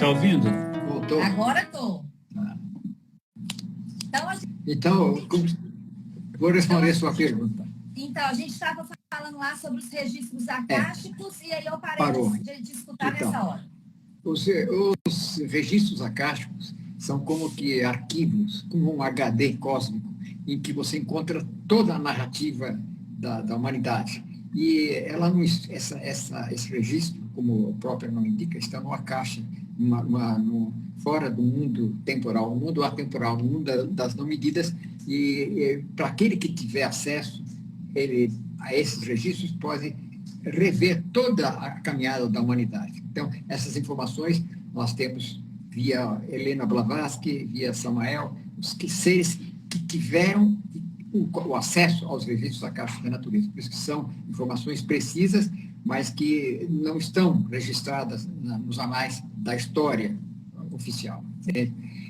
Está ouvindo? Voltou. Agora estou. Então, vou responder a sua pergunta. Então, a gente estava falando lá sobre os registros acásticos e aí eu parei de escutar nessa hora. Os registros acásticos são como que arquivos, como um HD cósmico, em que você encontra toda a narrativa da humanidade. E ela não, esse registro, como o próprio nome indica, está numa caixa, fora do mundo temporal, no mundo atemporal, no mundo das não medidas, e para aquele que tiver acesso a esses registros, pode rever toda a caminhada da humanidade. Então, essas informações nós temos via Helena Blavatsky, via Samael, os seres que tiveram o acesso aos registros acásticos da natureza. Por isso que são informações precisas, mas que não estão registradas nos anais da história oficial.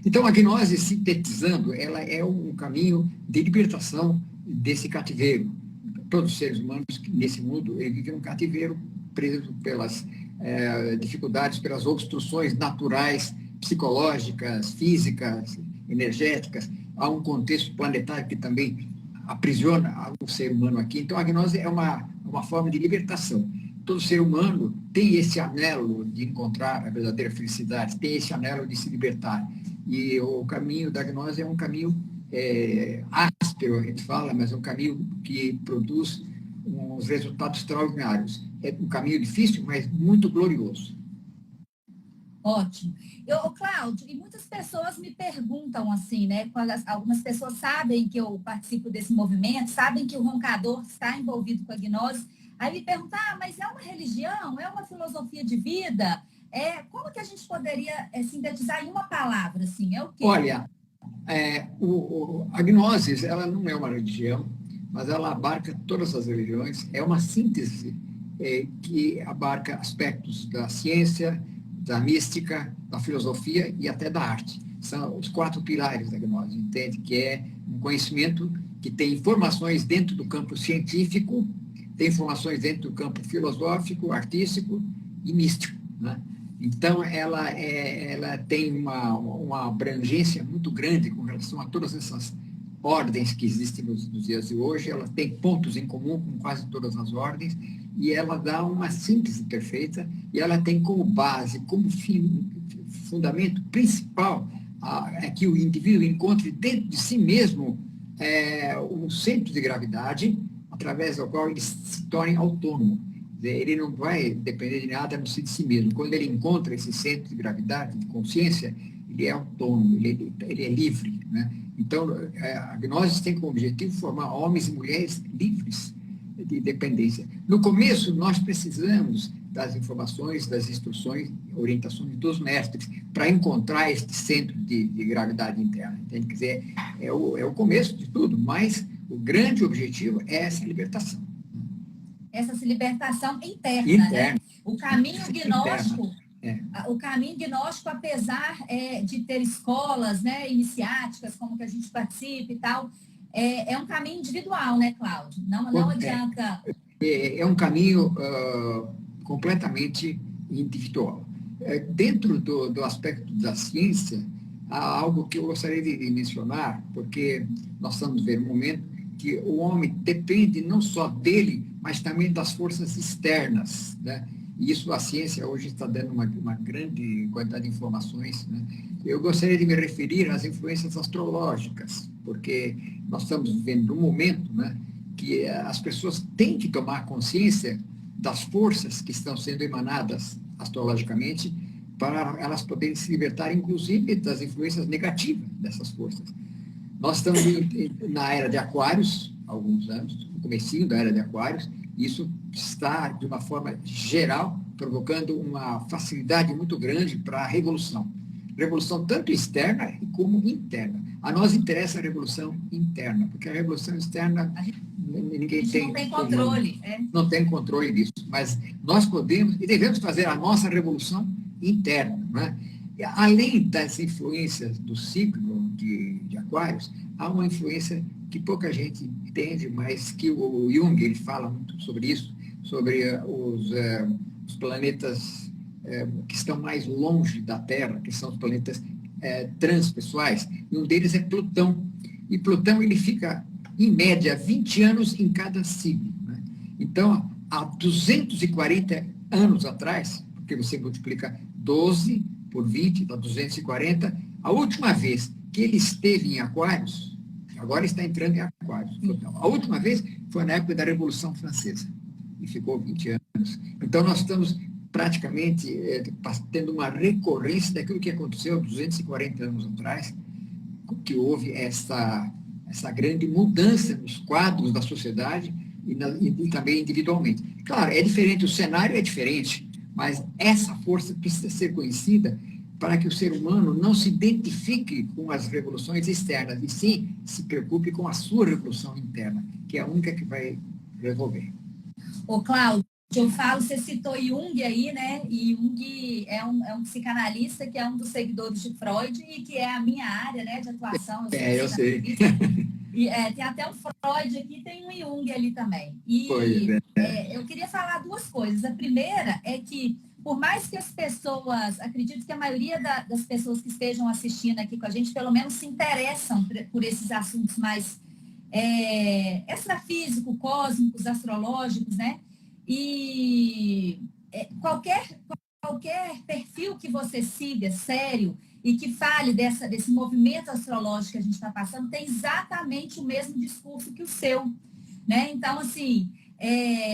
Então, a gnose, sintetizando, ela é um caminho de libertação desse cativeiro. Todos os seres humanos nesse mundo vivem um cativeiro preso pelas dificuldades, pelas obstruções naturais, psicológicas, físicas, energéticas. Há um contexto planetário que também aprisiona o ser humano aqui. Então, a gnose é uma forma de libertação. Todo ser humano tem esse anelo de encontrar a verdadeira felicidade, tem esse anelo de se libertar. E o caminho da gnose é um caminho áspero, a gente fala, mas é um caminho que produz uns resultados extraordinários. É um caminho difícil, mas muito glorioso. Ótimo. Cláudio, e muitas pessoas me perguntam assim, né? Algumas pessoas sabem que eu participo desse movimento, sabem que o roncador está envolvido com a gnose. Aí me perguntam, mas é uma religião? É uma filosofia de vida? Como que a gente poderia sintetizar em uma palavra? Assim, é o quê? Olha, a gnose, ela não é uma religião, mas ela abarca todas as religiões. É uma síntese que abarca aspectos da ciência, da mística, da filosofia e até da arte. São os 4 pilares da gnose, entende? Que é um conhecimento que tem informações dentro do campo científico, tem informações dentro do campo filosófico, artístico e místico, né? Então, ela tem uma abrangência muito grande com relação a todas essas ordens que existem nos dias de hoje. Ela tem pontos em comum com quase todas as ordens e ela dá uma síntese perfeita e ela tem como base, como fundamento principal, que o indivíduo encontre dentro de si mesmo um centro de gravidade através do qual ele se torne autônomo. Ele não vai depender de nada a não ser de si mesmo. Quando ele encontra esse centro de gravidade, de consciência, ele é autônomo, ele é livre, né? Então, a gnose tem como objetivo formar homens e mulheres livres de dependência. No começo, nós precisamos das informações, das instruções, orientações dos mestres para encontrar este centro de gravidade interna. Entende? Quer dizer, é o começo de tudo, mas o grande objetivo é essa libertação. Essa libertação interna. Né? O caminho gnóstico, o caminho gnóstico, apesar de ter escolas, né, iniciáticas, como que a gente participa e tal, é um caminho individual, né, Cláudio? Não adianta... É um caminho completamente individual. Dentro do aspecto da ciência, há algo que eu gostaria de mencionar, porque nós estamos vendo um momento que o homem depende não só dele, mas também das forças externas, né? E isso a ciência hoje está dando uma grande quantidade de informações, né? Eu gostaria de me referir às influências astrológicas, porque nós estamos vivendo um momento, né, que as pessoas têm que tomar consciência das forças que estão sendo emanadas astrologicamente para elas poderem se libertar, inclusive, das influências negativas dessas forças. Nós estamos na era de Aquários, há alguns anos, no comecinho da era de Aquários, e isso está, de uma forma geral, provocando uma facilidade muito grande para a revolução. Revolução tanto externa como interna. A nós interessa a revolução interna, porque a revolução externa ninguém tem... Não tem controle. Não tem controle disso, mas nós podemos e devemos fazer a nossa revolução interna, né? Além das influências do signo de Aquários, há uma influência que pouca gente entende, mas que o Jung ele fala muito sobre isso, sobre os planetas que estão mais longe da Terra, que são os planetas transpessoais, e um deles é Plutão. E Plutão ele fica, em média, 20 anos em cada signo. Né? Então, há 240 anos atrás, porque você multiplica 12 por 20, dá 240, a última vez que ele esteve em Aquários, agora está entrando em Aquários, Plutão. A última vez foi na época da Revolução Francesa, e ficou 20 anos. Então, nós estamos praticamente tendo uma recorrência daquilo que aconteceu 240 anos atrás, que houve essa grande mudança nos quadros da sociedade e também individualmente. Claro, é diferente, o cenário é diferente, mas essa força precisa ser conhecida para que o ser humano não se identifique com as revoluções externas, e sim se preocupe com a sua revolução interna, que é a única que vai resolver. Ô, Cláudio, eu falo, você citou Jung aí, né? E Jung é um psicanalista que é um dos seguidores de Freud e que é a minha área, né, de atuação. Eu sei. E, tem até um Freud aqui, tem um Jung ali também. E eu queria falar duas coisas. A primeira é que, por mais que as pessoas, acredito que a maioria das pessoas que estejam assistindo aqui com a gente, pelo menos se interessam por esses assuntos mais extrafísicos, cósmicos, astrológicos, né? E qualquer perfil que você siga, sério, e que fale desse movimento astrológico que a gente está passando, tem exatamente o mesmo discurso que o seu, né? Então, assim,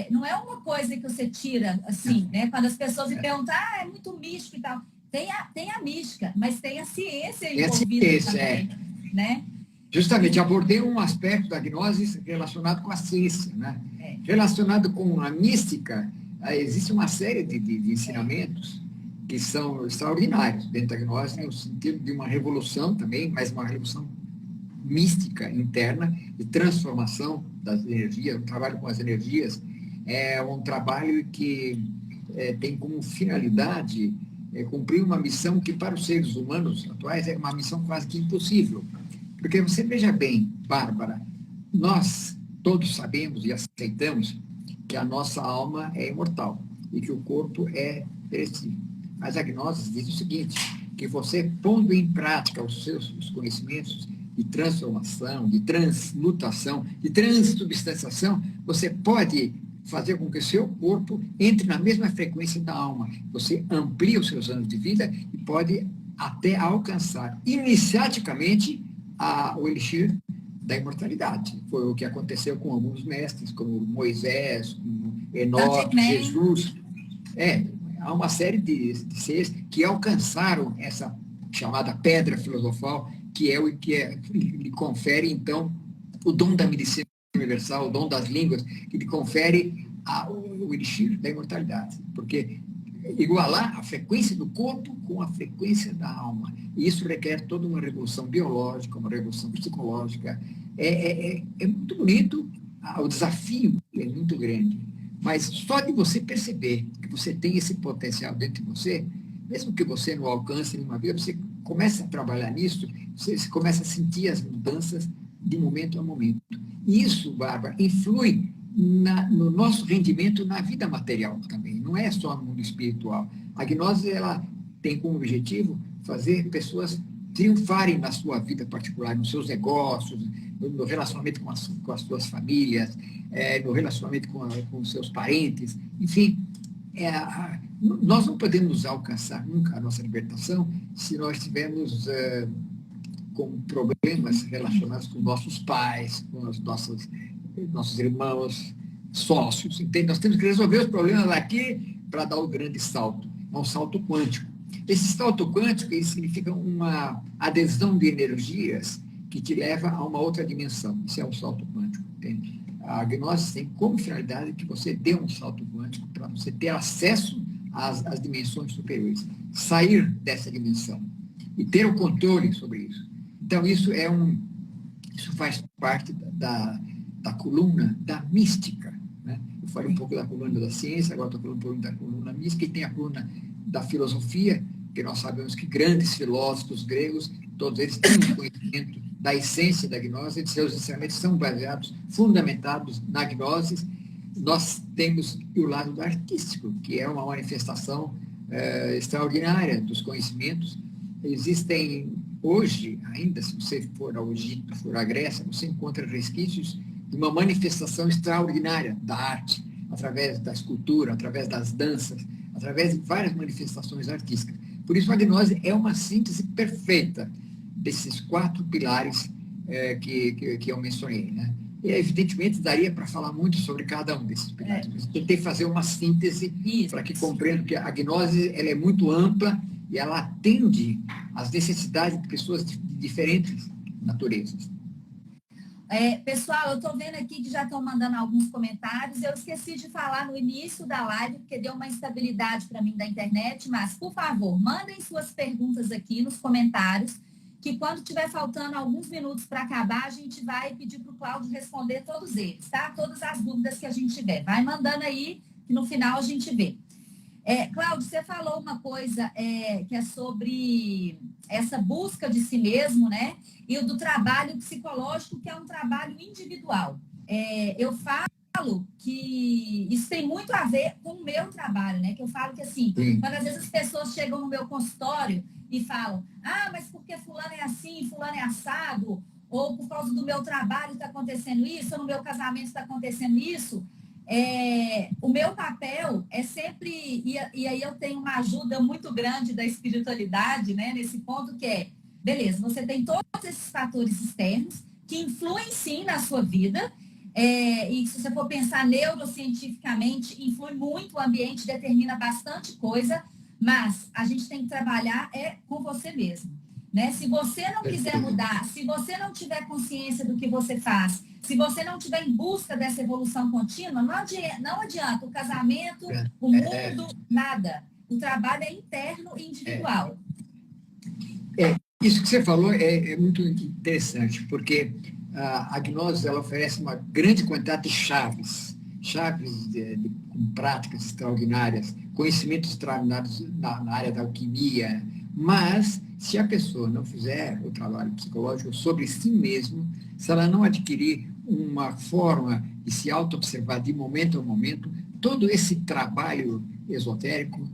não é uma coisa que você tira, assim, né? Quando as pessoas me perguntam, é muito místico e tal. Tem a mística, mas tem a ciência envolvida também, né? Justamente, abordei um aspecto da gnose relacionado com a ciência, né? Relacionado com a mística, existe uma série de ensinamentos que são extraordinários dentro da gnose, no sentido de uma revolução também, mas uma revolução mística interna, de transformação das energias. O trabalho com as energias é um trabalho que tem como finalidade cumprir uma missão que, para os seres humanos atuais, é uma missão quase que impossível. Porque você veja bem, Bárbara, nós todos sabemos e aceitamos que a nossa alma é imortal e que o corpo é perecível. Mas a gnose diz o seguinte, que você, pondo em prática os seus conhecimentos de transformação, de transmutação, de transubstanciação, você pode fazer com que o seu corpo entre na mesma frequência da alma. Você amplia os seus anos de vida e pode até alcançar iniciaticamente o elixir da imortalidade. Foi o que aconteceu com alguns mestres, como Moisés, como Enoque, Jesus. Há uma série de seres que alcançaram essa chamada pedra filosofal, que é o que lhe confere, então, o dom da medicina universal, o dom das línguas, que lhe confere o elixir da imortalidade. Porque igualar a frequência do corpo com a frequência da alma. E isso requer toda uma revolução biológica, uma revolução psicológica. É muito bonito, o desafio é muito grande. Mas só de você perceber que você tem esse potencial dentro de você, mesmo que você não alcance nenhuma vida, você começa a trabalhar nisso, você começa a sentir as mudanças de momento a momento. E isso, Bárbara, influi no nosso rendimento na vida material também, não é só no mundo espiritual. A gnose, ela tem como objetivo fazer pessoas triunfarem na sua vida particular, nos seus negócios, no relacionamento com as suas famílias, no relacionamento com os seus parentes, enfim. Nós não podemos alcançar nunca a nossa libertação se nós tivermos com problemas relacionados com nossos pais, com os nossos irmãos, sócios, entende? Nós temos que resolver os problemas aqui para dar o grande salto, um salto quântico. Esse salto quântico significa uma adesão de energias que te leva a uma outra dimensão. Isso é um salto quântico, entende? A gnose tem como finalidade que você dê um salto quântico para você ter acesso às dimensões superiores, sair dessa dimensão e ter o controle sobre isso. Então, isso faz parte da coluna da mística, né? Eu falei um pouco da coluna da ciência, agora estou falando um pouco da coluna mística, e tem a coluna da filosofia, que nós sabemos que grandes filósofos gregos, todos eles têm um conhecimento da essência da gnose, e seus ensinamentos são baseados, fundamentados na gnose. Nós temos o lado do artístico, que é uma manifestação extraordinária dos conhecimentos. Existem hoje, ainda se você for ao Egito, for à Grécia, você encontra resquícios de uma manifestação extraordinária da arte, através da escultura, através das danças, através de várias manifestações artísticas. Por isso, a gnose é uma síntese perfeita desses 4 pilares que eu mencionei, né? E, evidentemente, daria para falar muito sobre cada um desses pilares. Mas tentei fazer uma síntese para que compreendam que a gnose ela é muito ampla e ela atende às necessidades de pessoas de diferentes naturezas. Pessoal, eu estou vendo aqui que já estão mandando alguns comentários. Eu esqueci de falar no início da live, porque deu uma instabilidade para mim da internet, mas, por favor, mandem suas perguntas aqui nos comentários, que quando tiver faltando alguns minutos para acabar, a gente vai pedir para o Cláudio responder todos eles, tá? Todas as dúvidas que a gente tiver. Vai mandando aí, que no final a gente vê. Cláudio, você falou uma coisa que é sobre essa busca de si mesmo, né? E o do trabalho psicológico, que é um trabalho individual. Eu falo que isso tem muito a ver com o meu trabalho, né? Que eu falo que, assim, quando às vezes as pessoas chegam no meu consultório e falam, mas porque fulano é assim, fulano é assado, ou por causa do meu trabalho está acontecendo isso, ou no meu casamento está acontecendo isso, o meu papel é sempre, e aí eu tenho uma ajuda muito grande da espiritualidade, né, nesse ponto que beleza, você tem todos esses fatores externos que influem sim na sua vida, e se você for pensar neurocientificamente, influi muito, o ambiente determina bastante coisa, mas a gente tem que trabalhar com você mesmo, né? Se você não quiser mudar, se você não tiver consciência do que você faz, se você não estiver em busca dessa evolução contínua, não adianta o casamento, o mundo, nada. O trabalho é interno e individual. Isso que você falou é muito interessante, porque a gnose ela oferece uma grande quantidade de chaves com práticas extraordinárias, conhecimentos extraordinários na área da alquimia, mas se a pessoa não fizer o trabalho psicológico sobre si mesmo, se ela não adquirir uma forma de se auto-observar de momento a momento, todo esse trabalho esotérico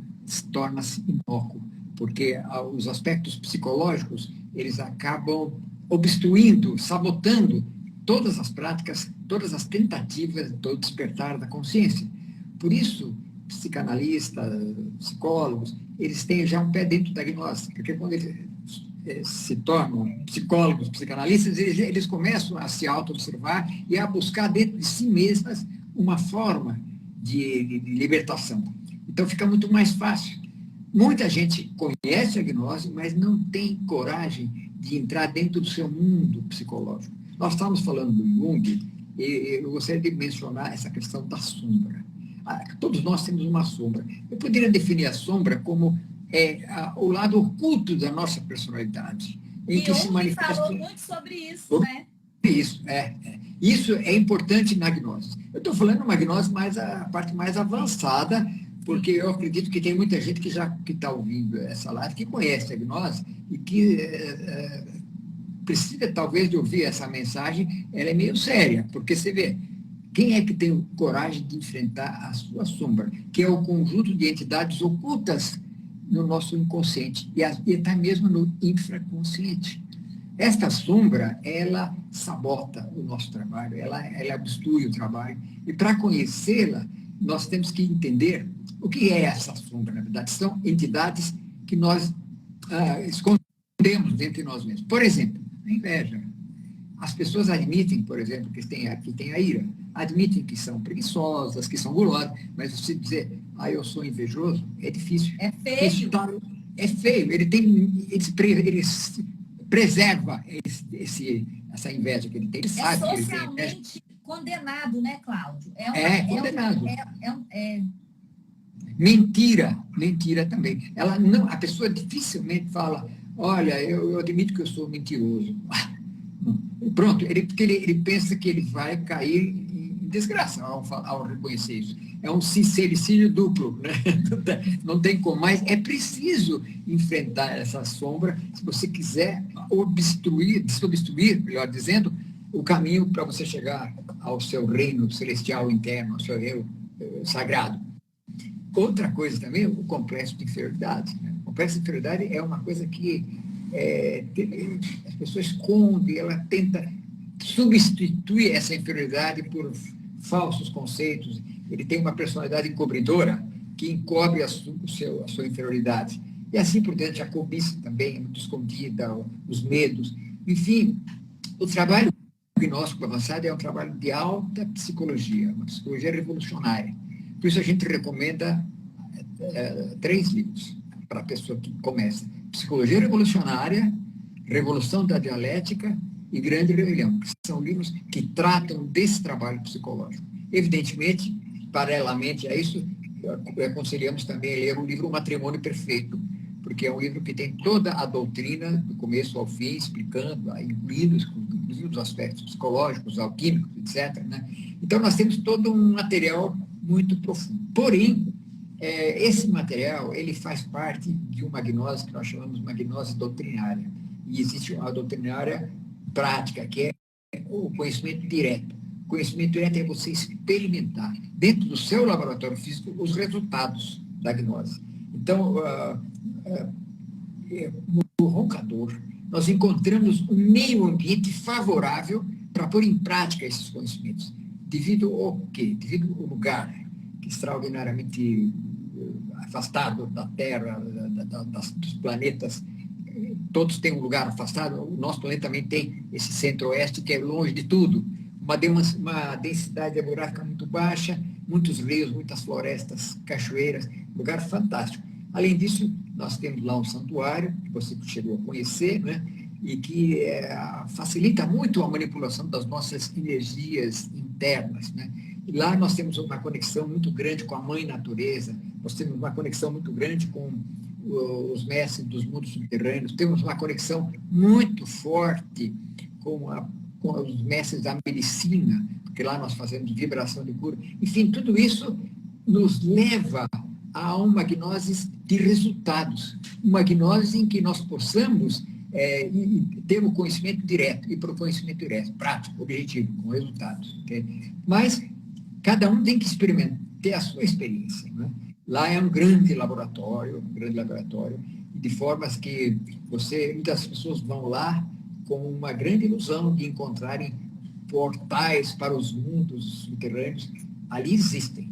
torna-se inócuo, porque os aspectos psicológicos, eles acabam obstruindo, sabotando todas as práticas, todas as tentativas do despertar da consciência. Por isso, psicanalistas, psicólogos, eles têm já um pé dentro da gnose, porque quando eles se tornam psicólogos, psicanalistas, eles começam a se auto-observar e a buscar dentro de si mesmas uma forma de libertação. Então, fica muito mais fácil. Muita gente conhece a gnose, mas não tem coragem de entrar dentro do seu mundo psicológico. Nós estávamos falando do Jung, e eu gostaria de mencionar essa questão da sombra. Todos nós temos uma sombra. Eu poderia definir a sombra como o lado oculto da nossa personalidade. Em que se manifesta... falou muito sobre isso, né? Isso é importante na gnose. Eu estou falando uma gnose a parte mais avançada, porque eu acredito que tem muita gente que está ouvindo essa live, que conhece a gnose e que precisa, talvez, de ouvir essa mensagem. Ela é meio séria, porque você vê, quem é que tem coragem de enfrentar a sua sombra, que é o conjunto de entidades ocultas no nosso inconsciente e até mesmo no infraconsciente. Esta sombra, ela sabota o nosso trabalho, ela obstrui o trabalho, e para conhecê-la, nós temos que entender o que é essa sombra. Na verdade, são entidades que nós escondemos dentro de nós mesmos. Por exemplo, a inveja. As pessoas admitem, por exemplo, que tem a ira, admitem que são preguiçosas, que são gulosas, mas você dizer, eu sou invejoso, é difícil. É feio. É feio. Ele preserva essa inveja que ele tem. Ele sabe que ele tem socialmente condenado, né, Cláudio? Condenado. Mentira também. A pessoa dificilmente fala, olha, eu admito que eu sou mentiroso. Pronto, porque ele pensa que ele vai cair em desgraça ao reconhecer isso. É um sincericídio duplo, né? Não tem como, mas é preciso enfrentar essa sombra se você quiser desobstruir, melhor dizendo, o caminho para você chegar ao seu reino celestial interno, ao seu reino sagrado. outra coisa também, o complexo de inferioridade. Né? O complexo de inferioridade é uma coisa que as pessoas escondem, ela tenta substituir essa inferioridade por falsos conceitos. Ele tem uma personalidade encobridora que encobre a sua inferioridade. E assim por diante, a cobiça também é muito escondida, os medos. Enfim, o trabalho gnóstico avançado é um trabalho de alta psicologia, uma psicologia revolucionária. Por isso a gente recomenda 3 livros para a pessoa que começa. Psicologia Revolucionária, Revolução da Dialética e Grande Rebelião, que são livros que tratam desse trabalho psicológico. Evidentemente, paralelamente a isso, aconselhamos também a ler o livro O Matrimônio Perfeito, porque é um livro que tem toda a doutrina, do começo ao fim, explicando, incluindo os aspectos psicológicos, alquímicos, etc. Né? Então, nós temos todo um material muito profundo. Porém, esse material ele faz parte de uma gnose que nós chamamos de uma gnose doutrinária. E existe uma doutrinária prática, que é o conhecimento direto. O conhecimento direto é você experimentar, dentro do seu laboratório físico, os resultados da gnose. Então, no roncador, nós encontramos um meio ambiente favorável para pôr em prática esses conhecimentos. Devido ao quê? Devido ao lugar, que é extraordinariamente afastado da Terra, dos planetas, todos têm um lugar afastado, o nosso planeta também tem esse centro-oeste, que é longe de tudo, uma densidade demográfica muito baixa, muitos rios, muitas florestas, cachoeiras, lugar fantástico. Além disso, nós temos lá um santuário, que você chegou a conhecer, né? E que facilita muito a manipulação das nossas energias internas. Né? E lá nós temos uma conexão muito grande com a Mãe Natureza, nós temos uma conexão muito grande com os mestres dos mundos subterrâneos, temos uma conexão muito forte com os mestres da medicina, porque lá nós fazemos vibração de cura. Enfim, tudo isso nos leva a uma gnose de resultados, uma gnose em que nós possamos ter o conhecimento direto, e para o conhecimento direto, prático, objetivo, com resultados. Okay? Mas cada um tem que experimentar, ter a sua experiência. Né? Lá é um grande laboratório, de formas que muitas pessoas vão lá com uma grande ilusão de encontrarem portais para os mundos subterrâneos. Ali existem.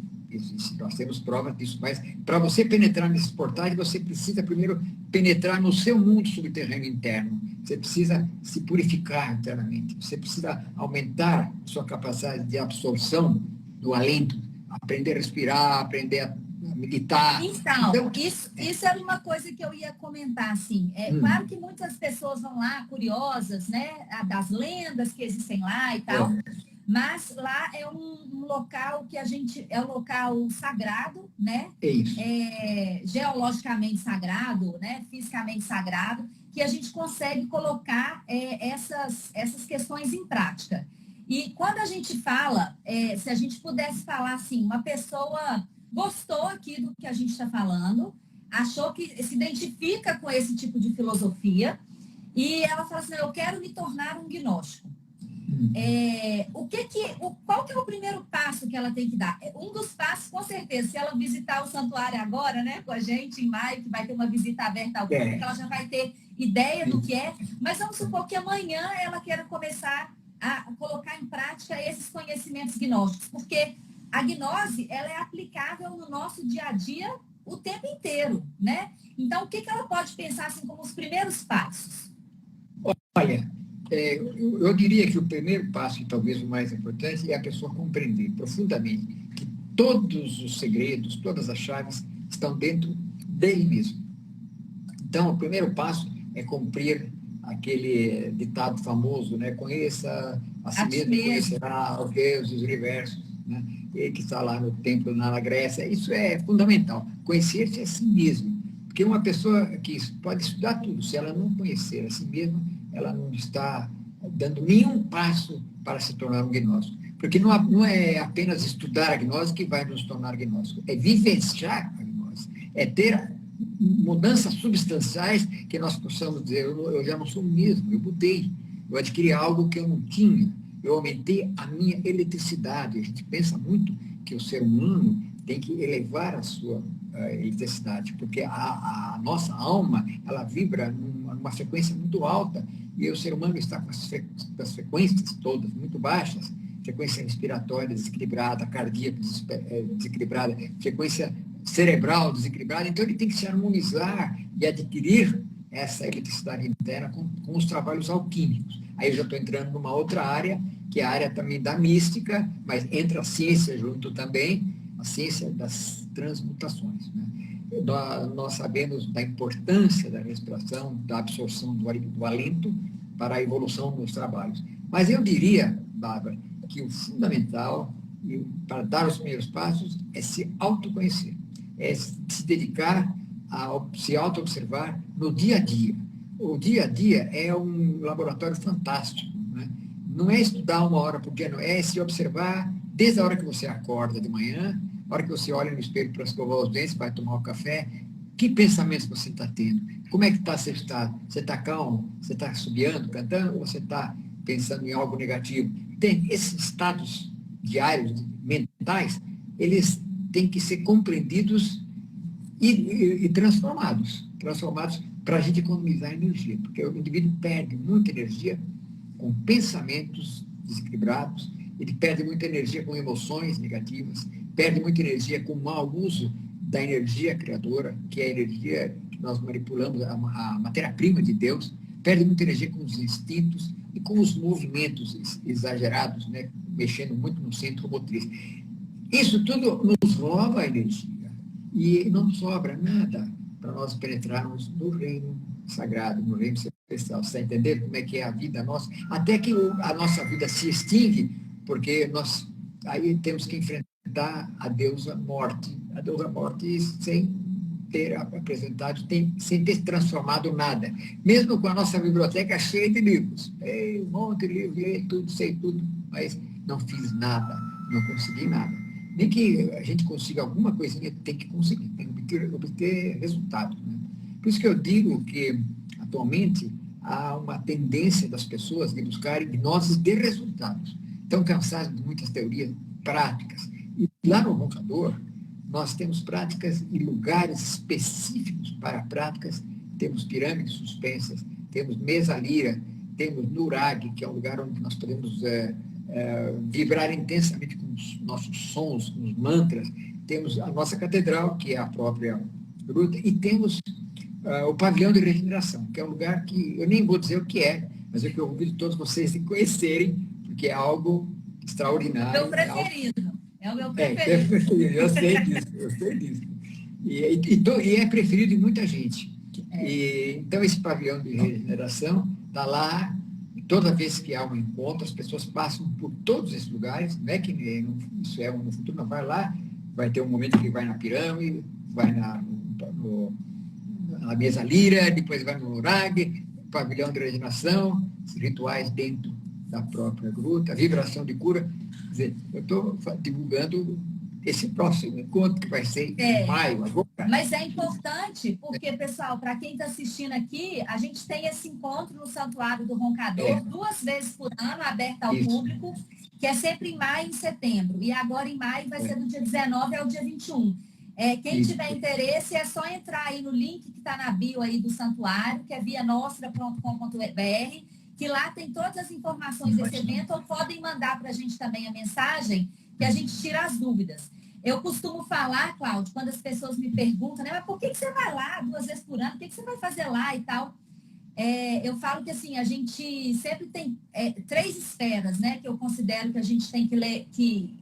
Nós temos provas disso, mas para você penetrar nesses portais, você precisa primeiro penetrar no seu mundo subterrâneo interno. Você precisa se purificar internamente. Você precisa aumentar sua capacidade de absorção do alento, aprender a respirar, aprender a meditar. Então isso era uma coisa que eu ia comentar, assim. Claro que muitas pessoas vão lá curiosas, né, das lendas que existem lá e tal. Mas lá é um local que é um local sagrado, né? Geologicamente sagrado, né? Fisicamente sagrado, que a gente consegue colocar essas questões em prática. E quando a gente fala, se a gente pudesse falar assim, uma pessoa gostou aqui do que a gente está falando, achou que se identifica com esse tipo de filosofia, e ela fala assim, eu quero me tornar um gnóstico. Qual que é o primeiro passo que ela tem que dar? Um dos passos, com certeza, se ela visitar o santuário agora, né, com a gente em maio, que vai ter uma visita aberta ao público, ela já vai ter ideia do que é, mas vamos supor que amanhã ela queira começar a colocar em prática esses conhecimentos gnósticos, porque a gnose, ela é aplicável no nosso dia a dia o tempo inteiro, né? Então, o que ela pode pensar assim como os primeiros passos? Olha, eu diria que o primeiro passo, e talvez o mais importante, é a pessoa compreender profundamente que todos os segredos, todas as chaves estão dentro dele mesmo. Então, o primeiro passo é cumprir aquele ditado famoso, né? Conheça a si mesmo, conhecerá os deuses, os universos, né? E que está lá no templo, na Grécia. Isso é fundamental, conhecer-se a si mesmo. Porque uma pessoa que pode estudar tudo, se ela não conhecer a si mesma, ela não está dando nenhum passo para se tornar um gnóstico. Porque não é apenas estudar a gnose que vai nos tornar gnóstico, é vivenciar a gnose, é ter mudanças substanciais que nós possamos dizer, eu já não sou o mesmo, eu mudei, eu adquiri algo que eu não tinha, eu aumentei a minha eletricidade. A gente pensa muito que o ser humano tem que elevar a sua eletricidade, porque a nossa alma, ela vibra numa frequência muito alta, e o ser humano está com as frequências todas muito baixas, frequência respiratória desequilibrada, cardíaca desequilibrada, frequência cerebral desequilibrada, então ele tem que se harmonizar e adquirir essa eletricidade interna com os trabalhos alquímicos. Aí eu já estou entrando numa outra área, que é a área também da mística, mas entra a ciência junto também, a ciência das transmutações. Né? Nós sabemos da importância da respiração, da absorção do alento para a evolução dos trabalhos. Mas eu diria, Bárbara, que o fundamental para dar os primeiros passos é se autoconhecer, é se dedicar a se auto-observar no dia a dia. O dia a dia é um laboratório fantástico. Né? Não é estudar 1 hora por dia, não. É se observar desde a hora que você acorda de manhã, a hora que você olha no espelho para escovar os dentes, vai tomar um café, que pensamentos você está tendo? Como é que está seu estado? Você está calmo? Você está assobiando, cantando? Ou você está pensando em algo negativo? Tem esses estados diários, mentais, eles têm que ser compreendidos e transformados para a gente economizar energia, porque o indivíduo perde muita energia com pensamentos desequilibrados, ele perde muita energia com emoções negativas, perde muita energia com mau uso da energia criadora, que é a energia que nós manipulamos, a matéria-prima de Deus, perde muita energia com os instintos e com os movimentos exagerados, né, mexendo muito no centro motriz. Isso tudo nos rouba a energia e não sobra nada para nós penetrarmos no reino sagrado, no reino celestial. Você está entendendo como é que é a vida nossa? Até que a nossa vida se extingue, porque nós aí temos que enfrentar a deusa morte sem ter apresentado, sem ter transformado nada. Mesmo com a nossa biblioteca cheia de livros. Um monte de livros, li tudo, sei tudo, mas não fiz nada, não consegui nada. Nem que a gente consiga alguma coisinha, tem que conseguir, tem que obter resultados. Né? Por isso que eu digo que, atualmente, há uma tendência das pessoas de buscarem gnoses de resultados. Estão cansados de muitas teorias práticas. E lá no Roncador, nós temos práticas e lugares específicos para práticas. Temos pirâmides suspensas, temos mesa lira, temos nurag, que é um lugar onde nós podemos vibrar intensamente com os nossos sons, com os mantras. Temos a nossa catedral, que é a própria gruta, e temos o pavilhão de regeneração, que é um lugar que eu nem vou dizer o que é, mas é que eu convido todos vocês a conhecerem, porque é algo extraordinário. Meu preferido. É o meu preferido. Eu sei disso. E é preferido de muita gente. Então, esse pavilhão de regeneração está lá. Toda vez que há um encontro, as pessoas passam por todos esses lugares. Não é que isso é no futuro, não. Vai lá, vai ter um momento que vai na pirâmide, vai na mesa lira, depois vai no nurag, pavilhão de regeneração, rituais dentro da própria gruta, vibração de cura. Quer dizer, eu estou divulgando esse próximo encontro, que vai ser em maio agora. Mas é importante, porque, pessoal, para quem está assistindo aqui, a gente tem esse encontro no Santuário do Roncador, 2 vezes por ano, aberto ao público, que é sempre em maio e em setembro. E agora, em maio, vai ser do dia 19 ao dia 21. Quem tiver interesse, é só entrar aí no link que está na bio aí do Santuário, que é vianostra.com.br, que lá tem todas as informações desse evento, ou podem mandar para a gente também a mensagem, que a gente tira as dúvidas. Eu costumo falar, Cláudio, quando as pessoas me perguntam, né, mas por que você vai lá 2 vezes por ano? O que você vai fazer lá e tal? Eu falo que, assim, a gente sempre tem 3 esferas, né, que eu considero que a gente tem que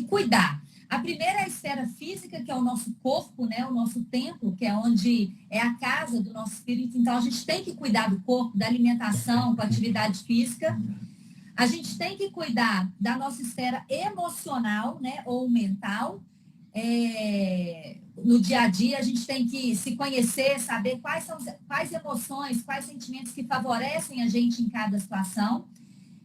cuidar. A primeira é a esfera física, que é o nosso corpo, né, o nosso templo, que é onde é a casa do nosso espírito. Então, a gente tem que cuidar do corpo, da alimentação, com a atividade física. A gente tem que cuidar da nossa esfera emocional, né, ou mental. No dia a dia, a gente tem que se conhecer, saber quais emoções, quais sentimentos que favorecem a gente em cada situação.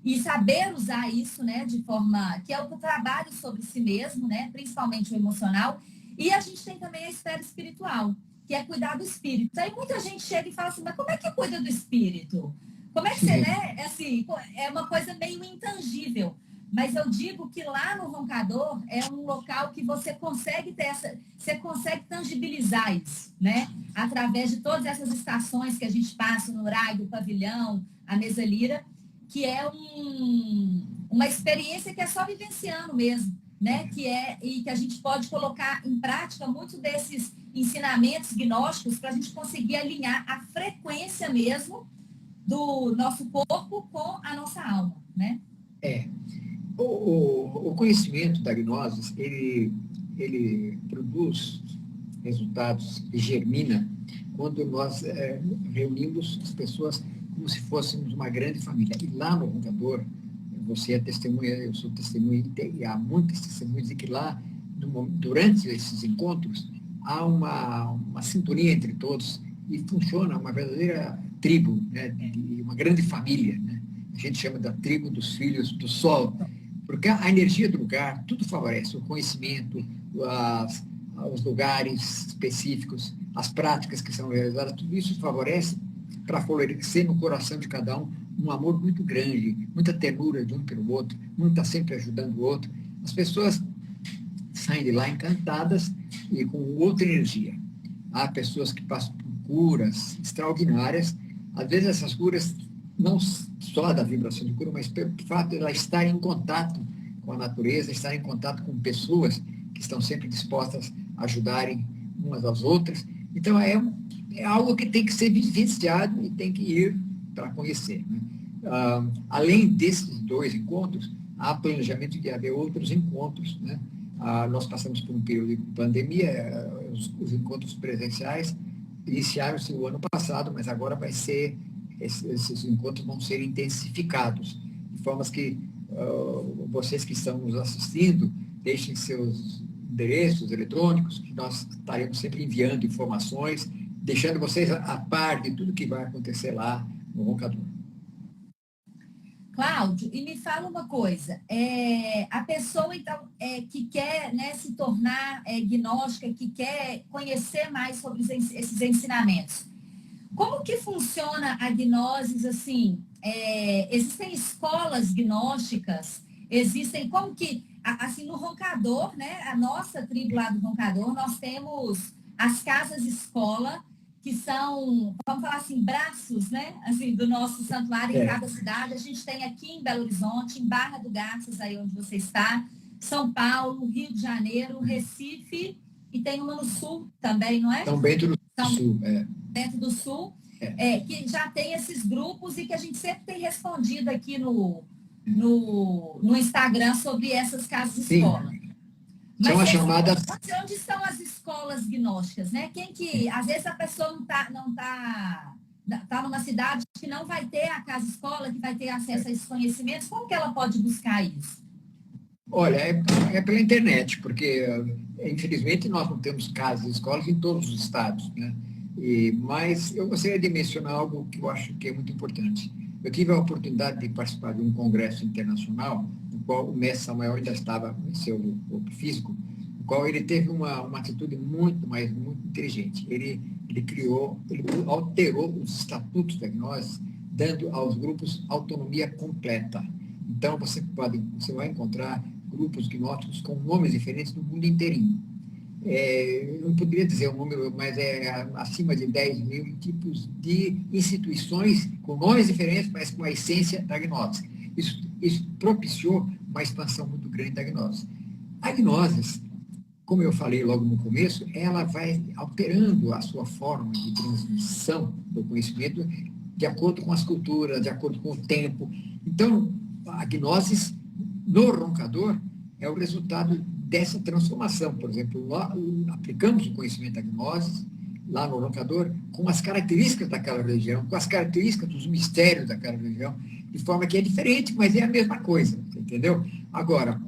E saber usar isso, né, de forma que é o trabalho sobre si mesmo, né, principalmente o emocional. E a gente tem também a esfera espiritual, que é cuidar do espírito. Aí muita gente chega e fala assim, mas como é que cuida do espírito? Como é que você, né, assim, é uma coisa meio intangível. Mas eu digo que lá no Roncador é um local que você consegue você consegue tangibilizar isso, né? Através de todas essas estações que a gente passa no Rai, do Pavilhão, a Mesa Lira, que é uma experiência que é só vivenciando mesmo, né? E que a gente pode colocar em prática muito desses ensinamentos gnósticos para a gente conseguir alinhar a frequência mesmo do nosso corpo com a nossa alma, né? O conhecimento da gnose, ele produz resultados e germina quando nós reunimos as pessoas como se fôssemos uma grande família. E lá no Roncador, você é testemunha, eu sou testemunha, e há muitas testemunhas de que lá, durante esses encontros, há uma sintonia entre todos e funciona uma verdadeira tribo, né, uma grande família, né? A gente chama da tribo dos filhos do sol, porque a energia do lugar, tudo favorece, o conhecimento, os lugares específicos, as práticas que são realizadas, tudo isso favorece para florescer no coração de cada um amor muito grande, muita ternura de um pelo outro, um está sempre ajudando o outro. As pessoas saem de lá encantadas e com outra energia. Há pessoas que passam por curas extraordinárias, às vezes essas curas não só da vibração de cura, mas pelo fato de ela estar em contato com a natureza, estar em contato com pessoas que estão sempre dispostas a ajudarem umas às outras. Então, é algo que tem que ser vivenciado e tem que ir para conhecer, né? Além desses 2 encontros, há planejamento de haver outros encontros, né? Nós passamos por um período de pandemia, os encontros presenciais iniciaram-se o ano passado, mas agora esses encontros vão ser intensificados, de forma que vocês que estão nos assistindo, deixem seus endereços eletrônicos, que nós estaremos sempre enviando informações, deixando vocês a par de tudo que vai acontecer lá no Roncador. Cláudio, e me fala uma coisa, a pessoa então, que quer, né, se tornar gnóstica, que quer conhecer mais sobre esses ensinamentos, como que funciona a gnose, assim, existem escolas gnósticas, como que, assim, no Roncador, né, a nossa tribo lá do Roncador, nós temos as casas-escola, que são, vamos falar assim, braços, né, assim, do nosso santuário em cada cidade. A gente tem aqui em Belo Horizonte, em Barra do Garças, aí onde você está, São Paulo, Rio de Janeiro, Recife, e tem uma no Sul também, não é? São Bento do Sul, Dentro do Sul, que já tem esses grupos e que a gente sempre tem respondido aqui no Instagram sobre essas casas-escola. Mas são as chamadas... onde estão as escolas gnósticas, né? Às vezes a pessoa não tá numa cidade que não vai ter a casa-escola, que vai ter acesso a esses conhecimentos, como que ela pode buscar isso? Olha, é pela internet, porque, infelizmente, nós não temos casas e escolas em todos os estados, né? Mas eu gostaria de mencionar algo que eu acho que é muito importante. Eu tive a oportunidade de participar de um congresso internacional, no qual o mestre Samuel ainda estava em seu corpo físico, no qual ele teve uma atitude muito inteligente. Ele alterou os estatutos da gnose, dando aos grupos autonomia completa. Então, você vai encontrar grupos gnósticos com nomes diferentes no mundo inteirinho. Eu não poderia dizer o número, mas acima de 10 mil tipos de instituições com nomes diferentes, mas com a essência da gnose. Isso propiciou uma expansão muito grande da gnose. A gnose, como eu falei logo no começo, ela vai alterando a sua forma de transmissão do conhecimento de acordo com as culturas, de acordo com o tempo. Então, a gnose no Roncador é o resultado dessa transformação. Por exemplo, lá aplicamos o conhecimento da gnose, lá no Roncador, com as características daquela região, com as características dos mistérios daquela região, de forma que é diferente, mas é a mesma coisa, entendeu? Agora,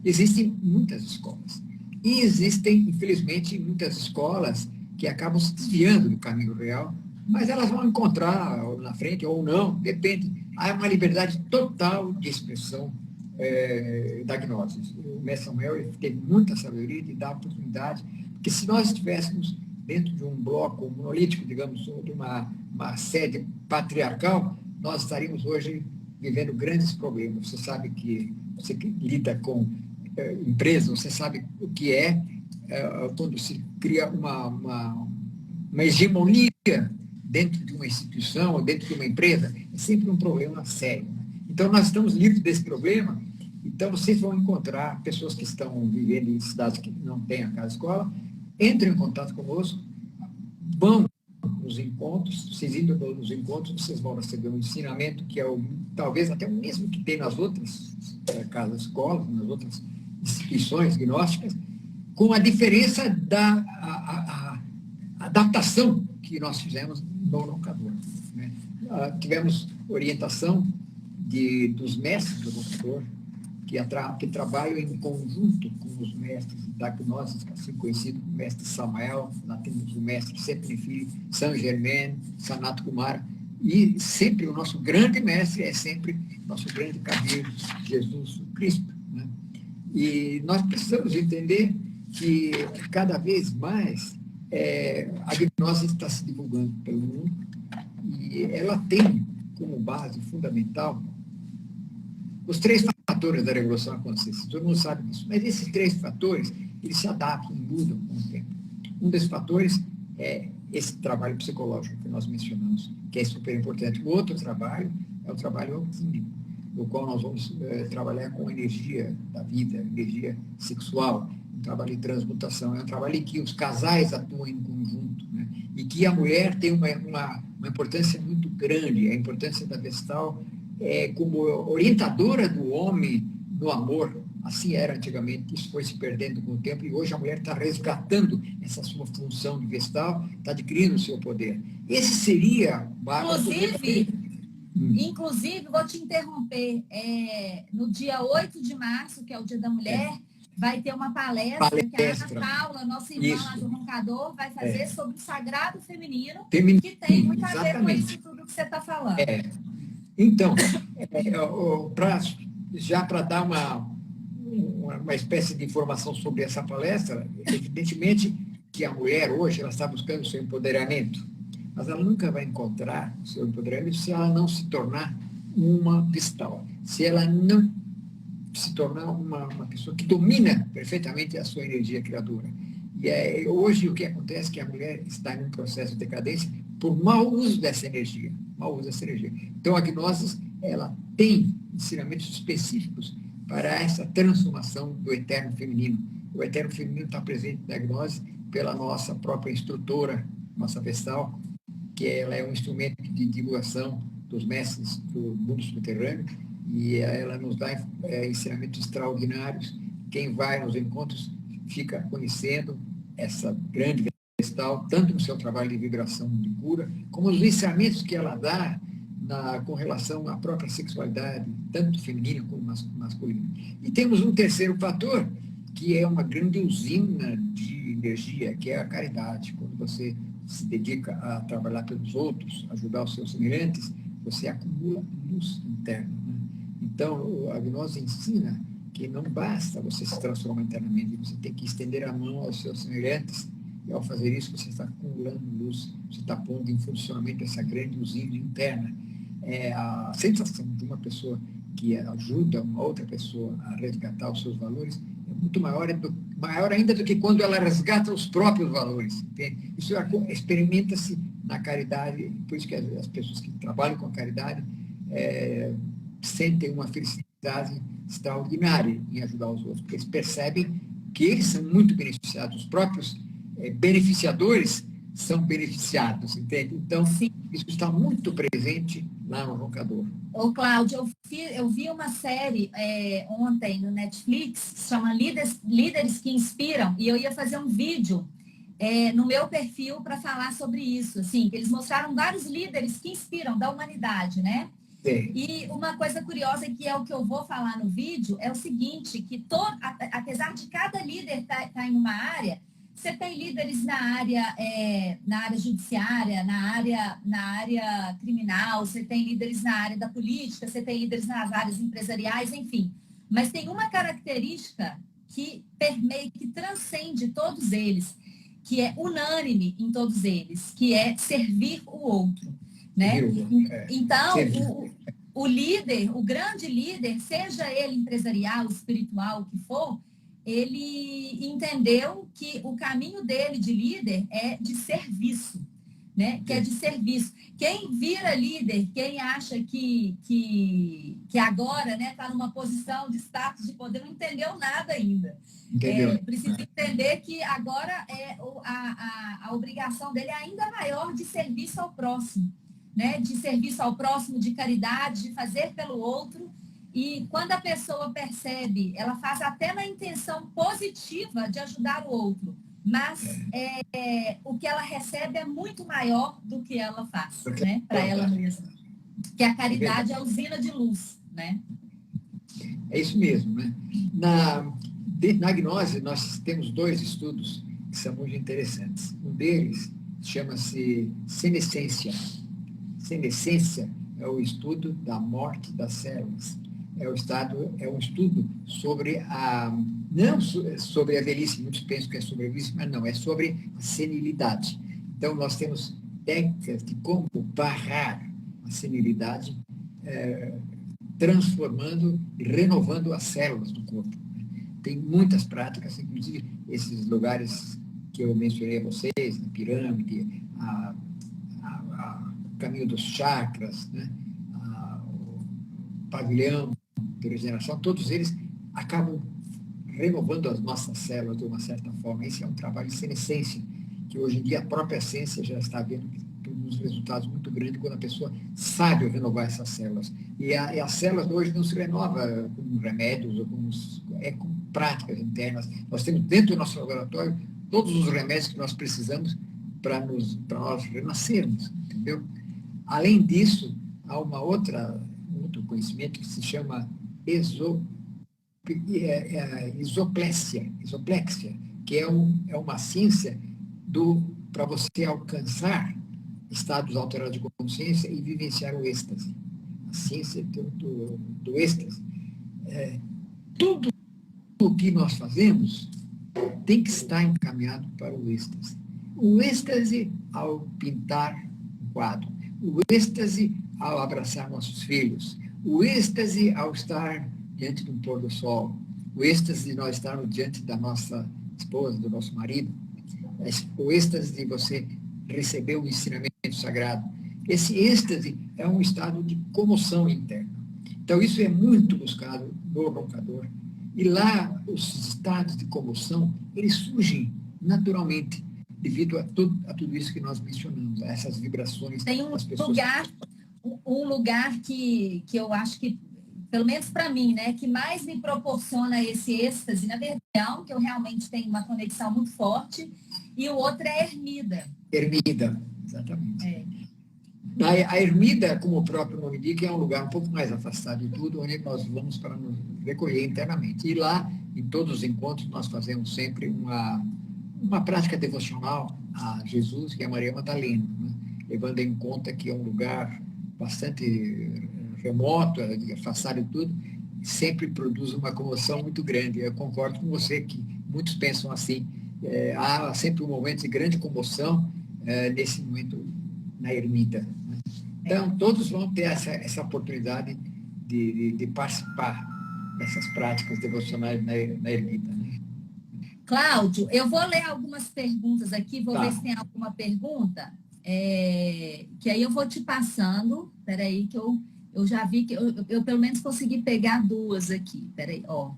existem muitas escolas. E existem, infelizmente, muitas escolas que acabam se desviando do caminho real, mas elas vão encontrar na frente ou não, depende. Há uma liberdade total de expressão da gnose. O mestre Samuel teve muita sabedoria de dar oportunidade, porque se nós estivéssemos dentro de um bloco monolítico, digamos, de uma sede patriarcal, nós estaríamos hoje vivendo grandes problemas. Você sabe que você que lida com empresas, você sabe o que é quando se cria uma hegemonia dentro de uma instituição ou dentro de uma empresa, é sempre um problema sério. Então, nós estamos livres desse problema. Então, vocês vão encontrar pessoas que estão vivendo em cidades que não têm a casa-escola, entrem em contato conosco, vão nos encontros, vocês indo nos encontros, vocês vão receber um ensinamento que é talvez até o mesmo que tem nas outras casas-escolas, nas outras instituições gnósticas, com a diferença da adaptação que nós fizemos no roncador. Né? Tivemos orientação dos mestres do roncador, que trabalham em conjunto com os mestres da gnose, assim conhecido como mestre Samael, nós temos o mestre Sepnefili, Saint Germain, Sanat Kumara, e sempre o nosso grande mestre é sempre nosso grande cabelo, Jesus Cristo. Né? E nós precisamos entender que cada vez mais a gnose está se divulgando pelo mundo e ela tem como base fundamental os 3 fatores da revolução da consciência. Todo mundo sabe disso. Mas esses 3 fatores, eles se adaptam, mudam com o tempo. Um desses fatores é esse trabalho psicológico que nós mencionamos, que é super importante. O outro trabalho é o trabalho alquímico, no qual nós vamos trabalhar com energia da vida, energia sexual, um trabalho de transmutação. É um trabalho em que os casais atuam em conjunto, né? E que a mulher tem uma importância muito grande, a importância da Vestal como orientadora do homem no amor. Assim era antigamente, isso foi se perdendo com o tempo, e hoje a mulher está resgatando essa sua função de Vestal, está adquirindo o seu poder. Esse seria... Inclusive, vou te interromper, no dia 8 de março, que é o Dia da Mulher, vai ter uma palestra que a Ana Paula, nossa irmã lá do Roncador, vai fazer sobre o sagrado feminino, que tem muito a ver com isso tudo que você está falando. Então, já para dar uma espécie de informação sobre essa palestra, evidentemente que a mulher hoje ela está buscando o seu empoderamento, mas ela nunca vai encontrar o seu empoderamento se ela não se tornar uma Vestal, se ela não se tornar uma pessoa que domina perfeitamente a sua energia criadora. E hoje o que acontece é que a mulher está em um processo de decadência por mau uso dessa energia. Então, a gnose, ela tem ensinamentos específicos para essa transformação do eterno feminino. O eterno feminino está presente na gnose pela nossa própria instrutora, nossa Vestal, que ela é um instrumento de divulgação dos mestres do mundo subterrâneo, e ela nos dá ensinamentos extraordinários. Quem vai nos encontros fica conhecendo essa grande Vestal, tanto no seu trabalho de vibração de cura, como os ensinamentos que ela dá com relação à própria sexualidade, tanto feminina como masculina. E temos um terceiro fator, que é uma grande usina de energia, que é a caridade. Quando você se dedica a trabalhar pelos outros, ajudar os seus semelhantes, você acumula luz interna. Né? Então, a gnose ensina que não basta você se transformar internamente, você tem que estender a mão aos seus semelhantes, e ao fazer isso você está acumulando luz, você está pondo em funcionamento essa grande usina interna. A sensação de uma pessoa que ajuda uma outra pessoa a resgatar os seus valores é muito maior ainda do que quando ela resgata os próprios valores. Entende? Isso experimenta-se na caridade, por isso que as pessoas que trabalham com a caridade sentem uma felicidade extraordinária em ajudar os outros, porque eles percebem que eles são muito beneficiados, os próprios beneficiadores são beneficiados, entende? Então, sim, isso está muito presente lá no Roncador. Ô, Cláudio, eu vi uma série ontem no Netflix, se chama Líderes que Inspiram, e eu ia fazer um vídeo no meu perfil para falar sobre isso, assim, que eles mostraram vários líderes que inspiram da humanidade, né? Sim. E uma coisa curiosa, que é o que eu vou falar no vídeo, é o seguinte, que apesar de cada líder estar em uma área, você tem líderes na área judiciária, na área criminal, você tem líderes na área da política, você tem líderes nas áreas empresariais, enfim. Mas tem uma característica que permeia, que transcende todos eles, que é unânime em todos eles, que é servir o outro. Né? Então, o líder, o grande líder, seja ele empresarial, espiritual, o que for, ele entendeu que o caminho dele de líder é de serviço, né? Que é de serviço. Quem vira líder, quem acha que agora, né, está numa posição de status de poder, não entendeu nada ainda. Precisa entender que agora a obrigação dele é ainda maior de serviço ao próximo, né? De serviço ao próximo, de caridade, de fazer pelo outro. E quando a pessoa percebe, ela faz até na intenção positiva de ajudar o outro, mas o que ela recebe é muito maior do que ela faz, né, para ela mesma. Que a caridade é a usina de luz, né? É isso mesmo, né? Na gnose, nós temos 2 estudos que são muito interessantes. Um deles chama-se senescência. Senescência é o estudo da morte das células. É um estudo sobre não sobre a velhice, muitos pensam que é sobre a velhice, mas não, é sobre a senilidade. Então, nós temos técnicas de como barrar a senilidade, transformando e renovando as células do corpo. Tem muitas práticas, inclusive esses lugares que eu mencionei a vocês, a pirâmide, o caminho dos chakras, né? O pavilhão de regeneração, todos eles acabam renovando as nossas células de uma certa forma. Esse é um trabalho de senescência, que hoje em dia a própria ciência já está vendo uns resultados muito grandes quando a pessoa sabe renovar essas células. E as células hoje não se renovam com remédios ou com práticas internas. Nós temos dentro do nosso laboratório todos os remédios que nós precisamos para nós renascermos, entendeu? Além disso, há um outro conhecimento que se chama isoplexia, que é uma ciência para você alcançar estados alterados de consciência e vivenciar o êxtase. A ciência do êxtase. Tudo o que nós fazemos tem que estar encaminhado para o êxtase. O êxtase ao pintar um quadro, o êxtase ao abraçar nossos filhos, o êxtase ao estar diante de um pôr do sol, o êxtase de nós estarmos diante da nossa esposa, do nosso marido, o êxtase de você receber um ensinamento sagrado. Esse êxtase é um estado de comoção interna. Então, isso é muito buscado no roncador. E lá, os estados de comoção, eles surgem naturalmente, devido a tudo isso que nós mencionamos, a essas vibrações. Tem um lugar que eu acho que, pelo menos para mim, né, que mais me proporciona esse êxtase, na verdade, que eu realmente tenho uma conexão muito forte, e o outro é a ermida. Ermida, exatamente. A ermida, como o próprio nome indica, é um lugar um pouco mais afastado de tudo, onde nós vamos para nos recolher internamente. E lá, em todos os encontros, nós fazemos sempre uma prática devocional a Jesus, que é a Maria Madalena, né? Levando em conta que é um lugar bastante remoto, afastado de tudo, sempre produz uma comoção muito grande. Eu concordo com você que muitos pensam assim, há sempre um momento de grande comoção nesse momento na ermida, né? Então, todos vão ter essa oportunidade de participar dessas práticas devocionais na ermida, né? Cláudio, eu vou ler algumas perguntas aqui, vou ver se tem alguma pergunta, que aí eu vou te passando. Peraí, que eu já vi que eu pelo menos consegui pegar 2 aqui. Peraí, ó.